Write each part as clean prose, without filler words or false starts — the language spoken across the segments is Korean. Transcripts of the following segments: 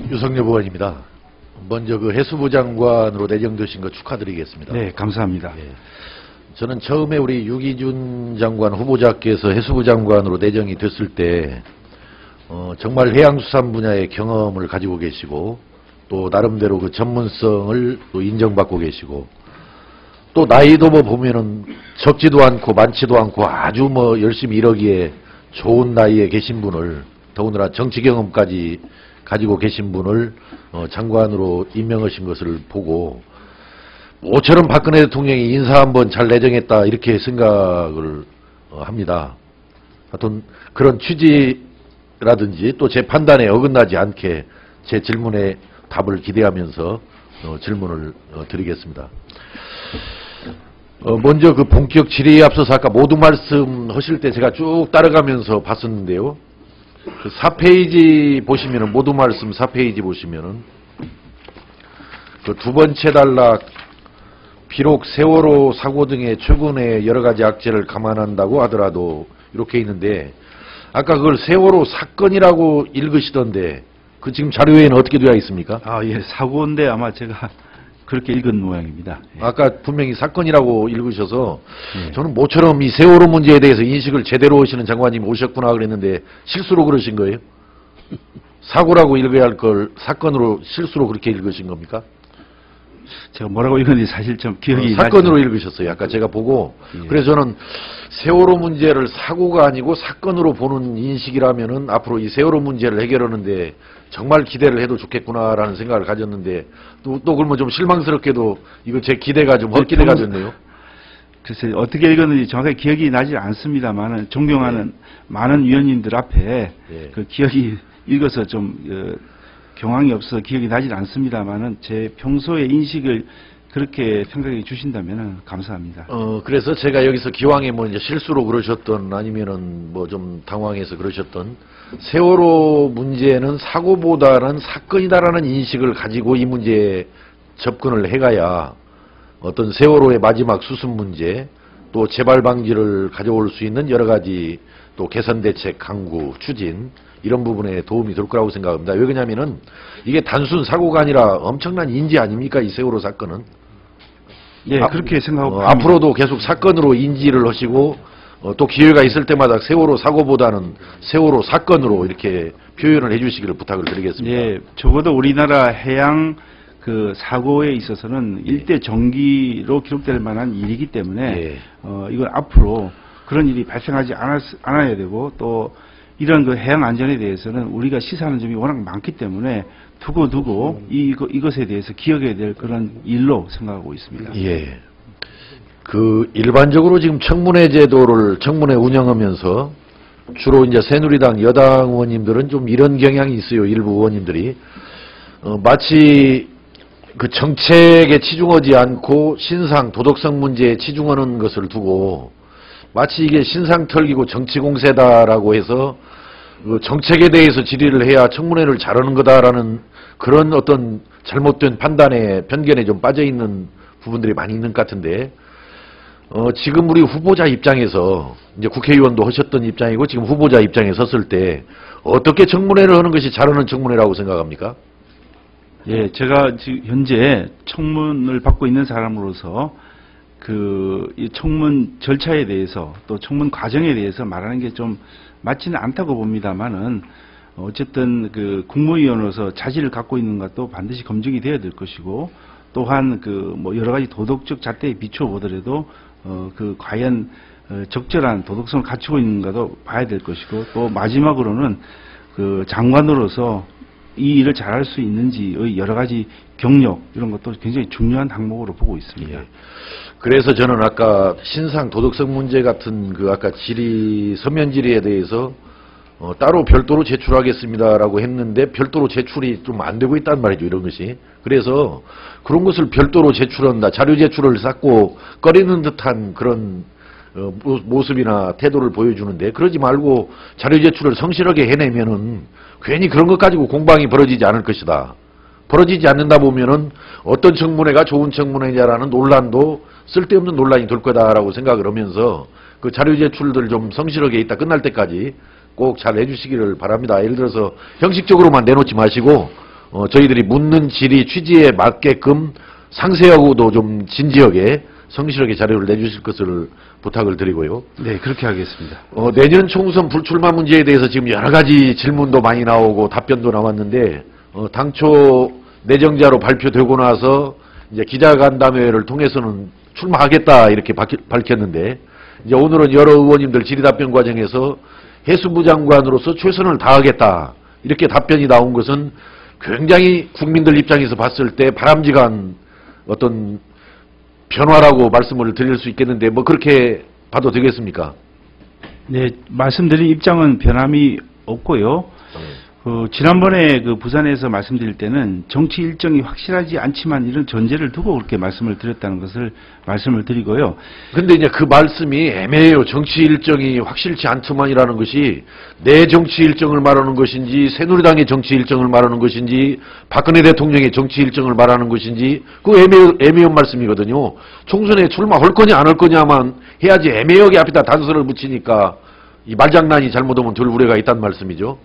유석엽 의원입니다. 먼저 그 해수부 장관으로 내정되신 거 축하드리겠습니다. 네, 감사합니다. 예. 저는 처음에 우리 유기준 장관 후보자께서 해수부 장관으로 내정이 됐을 때 정말 해양수산 분야의 경험을 가지고 계시고 또 나름대로 그 전문성을 또 인정받고 계시고 또 나이도 뭐 보면은 적지도 않고 많지도 않고 아주 뭐 열심히 일하기에 좋은 나이에 계신 분을, 더군다나 정치 경험까지 가지고 계신 분을 장관으로 임명하신 것을 보고 모처럼 박근혜 대통령이 인사 한번 잘 내정했다 이렇게 생각을 합니다. 하여튼 그런 취지라든지 또 제 판단에 어긋나지 않게 제 질문에 답을 기대하면서 질문을 드리겠습니다. 먼저 그 본격 질의에 앞서서 아까 모두 말씀하실 때 제가 쭉 따라가면서 봤었는데요. 그 4페이지 보시면은, 모두 말씀 4페이지 보시면은 그 두 번째 단락, 비록 세월호 사고 등의 최근의 여러 가지 악재를 감안한다고 하더라도 이렇게 있는데, 아까 그걸 세월호 사건이라고 읽으시던데 그 지금 자료에는 어떻게 되어 있습니까? 예, 사고인데 아마 제가 그렇게 읽은 모양입니다. 예. 아까 분명히 사건이라고 읽으셔서 예. 저는 모처럼 이 세월호 문제에 대해서 인식을 제대로 하시는 장관님이 오셨구나 그랬는데 실수로 그러신 거예요? 사고라고 읽어야 할 걸 사건으로 실수로 그렇게 읽으신 겁니까? 제가 뭐라고 읽었는지 사실 좀 기억이 사건으로 읽으셨어요. 아까 제가 보고. 예. 그래서 저는 세월호 문제를 사고가 아니고 사건으로 보는 인식이라면은 앞으로 이 세월호 문제를 해결하는데 정말 기대를 해도 좋겠구나라는 생각을 가졌는데 또 그러면 좀 실망스럽게도 이거 제 기대가 좀 헛기대가 됐네요. 글쎄 어떻게 읽었는지 정확하게 기억이 나지 않습니다만은 존경하는 많은 위원님들 앞에 그 기억이 읽어서 좀 경황이 없어서 기억이 나질 않습니다만은 제 평소의 인식을 그렇게 생각해 주신다면 감사합니다. 그래서 제가 여기서 기왕에 뭐 이제 실수로 그러셨던 아니면은 뭐 좀 당황해서 그러셨던 세월호 문제는 사고보다는 사건이다라는 인식을 가지고 이 문제에 접근을 해가야 어떤 세월호의 마지막 수습 문제 또 재발 방지를 가져올 수 있는 여러 가지 또 개선 대책 강구 추진 이런 부분에 도움이 될 거라고 생각합니다. 왜 그러냐면은 이게 단순 사고가 아니라 엄청난 인지 아닙니까? 이 세월호 사건은. 예, 그렇게 생각하고 앞으로도 계속 사건으로 인지를 하시고 또 기회가 있을 때마다 세월호 사고보다는 세월호 사건으로 이렇게 표현을 해주시기를 부탁을 드리겠습니다. 예, 적어도 우리나라 해양 그 사고에 있어서는 일대 정기로 기록될 만한 일이기 때문에 이건 앞으로 그런 일이 발생하지 않아야 되고 또 이런 그 해양 안전에 대해서는 우리가 시사하는 점이 워낙 많기 때문에 두고두고 이것에 대해서 기억해야 될 그런 일로 생각하고 있습니다. 예. 그 일반적으로 지금 청문회 제도를 청문회 운영하면서 주로 이제 새누리당 여당 의원님들은 좀 이런 경향이 있어요. 일부 의원님들이 마치 그 정책에 치중하지 않고 신상 도덕성 문제에 치중하는 것을 두고 마치 이게 신상 털기고 정치 공세다라고 해서 그 정책에 대해서 질의를 해야 청문회를 잘하는 거다라는 그런 어떤 잘못된 판단에 편견에 좀 빠져 있는 부분들이 많이 있는 것 같은데 지금 우리 후보자 입장에서 이제 국회의원도 하셨던 입장이고 지금 후보자 입장에 섰을 때 어떻게 청문회를 하는 것이 잘하는 청문회라고 생각합니까? 예, 제가 지금 현재 청문을 받고 있는 사람으로서 이 청문 절차에 대해서 또 청문 과정에 대해서 말하는 게 좀 맞지는 않다고 봅니다만은 어쨌든 그 국무위원으로서 자질을 갖고 있는 것도 반드시 검증이 되어야 될 것이고 또한 뭐 여러 가지 도덕적 잣대에 비추어 보더라도 과연 적절한 도덕성을 갖추고 있는가도 봐야 될 것이고 또 마지막으로는 그 장관으로서 이 일을 잘할 수 있는지의 여러 가지 경력 이런 것도 굉장히 중요한 항목으로 보고 있습니다. 예. 그래서 저는 아까 신상 도덕성 문제 같은 그 아까 서면 질의에 대해서 따로 별도로 제출하겠습니다라고 했는데 별도로 제출이 좀 안 되고 있단 말이죠. 이런 것이. 그래서 그런 것을 별도로 제출한다. 자료 제출을 쌓고 꺼리는 듯한 그런 모습이나 태도를 보여주는데 그러지 말고 자료 제출을 성실하게 해내면은 괜히 그런 것 가지고 공방이 벌어지지 않을 것이다. 벌어지지 않는다 보면은 어떤 청문회가 좋은 청문회냐라는 논란도 쓸데없는 논란이 될 거다라고 생각을 하면서 그 자료 제출들 좀 성실하게 있다 끝날 때까지 꼭 잘 해주시기를 바랍니다. 예를 들어서 형식적으로만 내놓지 마시고 저희들이 묻는 질의 취지에 맞게끔 상세하고도 좀 진지하게 성실하게 자료를 내주실 것을 부탁을 드리고요. 네, 그렇게 하겠습니다. 내년 총선 불출마 문제에 대해서 지금 여러 가지 질문도 많이 나오고 답변도 나왔는데, 당초 내정자로 발표되고 나서 이제 기자간담회를 통해서는 출마하겠다 이렇게 밝혔는데, 이제 오늘은 여러 의원님들 질의답변 과정에서 해수부 장관으로서 최선을 다하겠다 이렇게 답변이 나온 것은 굉장히 국민들 입장에서 봤을 때 바람직한 어떤 변화라고 말씀을 드릴 수 있겠는데, 뭐 그렇게 봐도 되겠습니까? 네, 말씀드린 입장은 변함이 없고요. 지난번에 그 부산에서 말씀드릴 때는 정치 일정이 확실하지 않지만 이런 전제를 두고 그렇게 말씀을 드렸다는 것을 말씀을 드리고요. 근데 이제 그 말씀이 애매해요. 정치 일정이 확실치 않지만이라는 것이 내 정치 일정을 말하는 것인지, 새누리당의 정치 일정을 말하는 것인지, 박근혜 대통령의 정치 일정을 말하는 것인지, 그 애매한 말씀이거든요. 총선에 출마할 거냐 안 할 거냐만 해야지 애매하게 앞에다 단서를 붙이니까 이 말장난이 잘못하면 될 우려가 있다는 말씀이죠.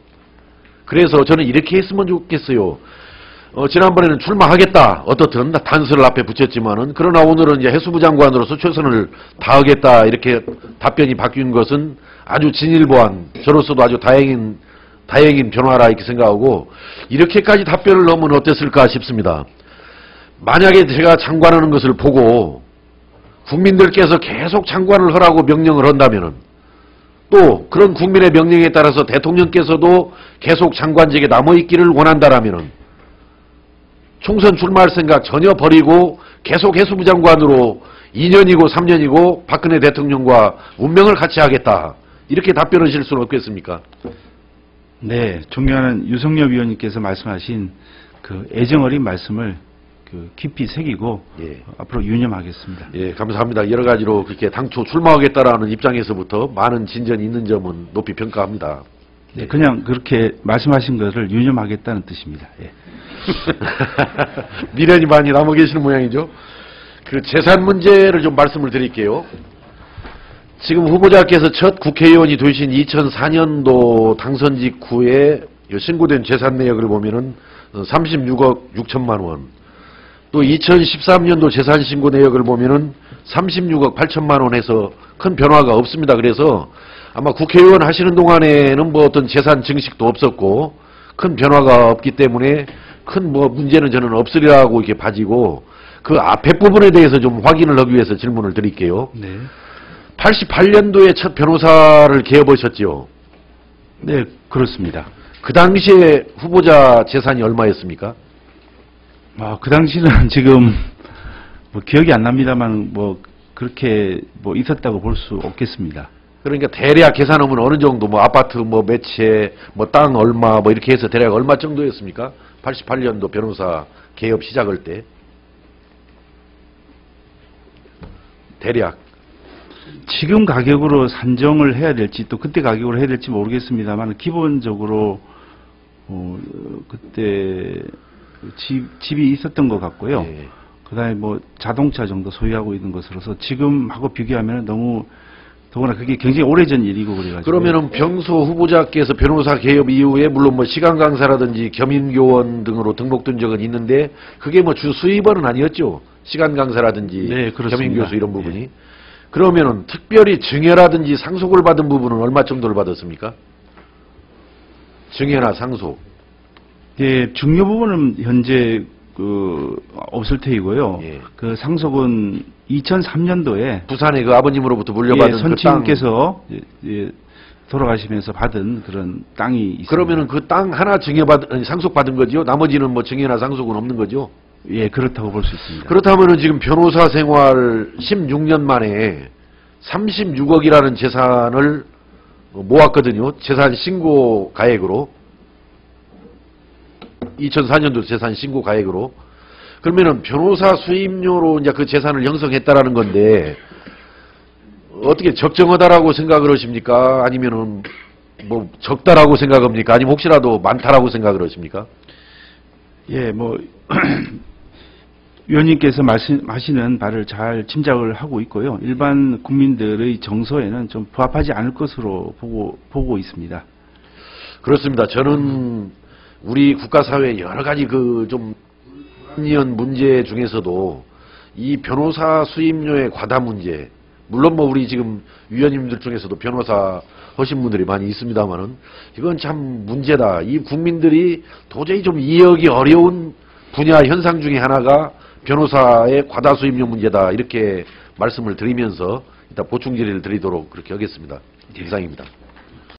그래서 저는 이렇게 했으면 좋겠어요. 지난번에는 출마하겠다, 어떻든 단서를 앞에 붙였지만은, 그러나 오늘은 이제 해수부 장관으로서 최선을 다하겠다 이렇게 답변이 바뀐 것은 아주 진일보한, 저로서도 아주 다행인 변화라 이렇게 생각하고, 이렇게까지 답변을 넣으면 어땠을까 싶습니다. 만약에 제가 장관하는 것을 보고 국민들께서 계속 장관을 하라고 명령을 한다면은, 또 그런 국민의 명령에 따라서 대통령께서도 계속 장관직에 남아있기를 원한다라면은 총선 출마할 생각 전혀 버리고 계속 해수부 장관으로 2년이고 3년이고 박근혜 대통령과 운명을 같이 하겠다, 이렇게 답변하실 수는 없겠습니까? 네, 존경하는 유석열 위원님께서 말씀하신 그 애정어린 말씀을 깊이 새기고 예. 앞으로 유념하겠습니다. 예, 감사합니다. 여러 가지로 그렇게 당초 출마하겠다라는 입장에서부터 많은 진전이 있는 점은 높이 평가합니다. 네, 그냥 그렇게 말씀하신 것을 유념하겠다는 뜻입니다. 예. 미련이 많이 남아 계시는 모양이죠. 그 재산 문제를 좀 말씀을 드릴게요. 지금 후보자께서 첫 국회의원이 되신 2004년도 당선 직후에 신고된 재산 내역을 보면은 36억 6천만 원. 또 2013년도 재산 신고 내역을 보면은 36억 8천만 원에서 큰 변화가 없습니다. 그래서 아마 국회의원 하시는 동안에는 뭐 어떤 재산 증식도 없었고 큰 변화가 없기 때문에 큰 뭐 문제는 저는 없으리라고 이렇게 봐지고, 그 앞에 부분에 대해서 좀 확인을 하기 위해서 질문을 드릴게요. 네. 88년도에 첫 변호사를 개업하셨죠? 네, 그렇습니다. 그 당시에 후보자 재산이 얼마였습니까? 그 당시는 지금 뭐 기억이 안 납니다만 뭐 그렇게 뭐 있었다고 볼 수 없겠습니다. 그러니까 대략 계산하면 어느 정도, 뭐 아파트 뭐 몇 채, 뭐 땅 얼마, 뭐 이렇게 해서 대략 얼마 정도였습니까? 88년도 변호사 개업 시작할 때 대략. 지금 가격으로 산정을 해야 될지 또 그때 가격으로 해야 될지 모르겠습니다만, 기본적으로 그때 집이 있었던 것 같고요. 예. 그다음에 뭐 자동차 정도 소유하고 있는 것으로서 지금하고 비교하면 너무, 더구나 그게 굉장히 오래전 일이고 그래가지고. 그러면은 평소 후보자께서 변호사 개업 이후에 물론 뭐 시간 강사라든지 겸임교원 등으로 등록된 적은 있는데 그게 뭐 주 수입원은 아니었죠. 시간 강사라든지 네, 그렇습니다. 겸임교수 이런 부분이. 예. 그러면은 특별히 증여라든지 상속을 받은 부분은 얼마 정도를 받았습니까? 증여나 상속. 예, 중요 부분은 현재 없을 테이고요. 예. 그 상속은 2003년도에 부산에 그 아버님으로부터 물려받은 그 땅. 선친께서 돌아가시면서 받은 그런 땅이 있습니다. 그러면은 그 땅 하나 상속받은 거죠? 나머지는 뭐 증여나 상속은 없는 거죠? 예, 그렇다고 볼 수 있습니다. 그렇다면은 지금 변호사 생활 16년 만에 36억이라는 재산을 모았거든요. 재산 신고 가액으로. 2004년도 재산 신고 가액으로. 그러면은 변호사 수임료로 이제 그 재산을 형성했다라는 건데, 어떻게 적정하다라고 생각을 하십니까? 아니면은 뭐 적다라고 생각합니까? 아니면 혹시라도 많다라고 생각을 하십니까? 예, 뭐 위원님께서 말씀하시는 바를 잘 짐작을 하고 있고요. 일반 국민들의 정서에는 좀 부합하지 않을 것으로 보고 있습니다. 그렇습니다. 저는 우리 국가사회 여러 가지 그 좀 불합리한 문제 중에서도 이 변호사 수임료의 과다 문제, 물론 뭐 우리 지금 위원님들 중에서도 변호사 하신 분들이 많이 있습니다만은 이건 참 문제다. 이 국민들이 도저히 좀 이해하기 어려운 분야 현상 중에 하나가 변호사의 과다 수임료 문제다. 이렇게 말씀을 드리면서 이따 보충 질의를 드리도록 그렇게 하겠습니다. 이상입니다.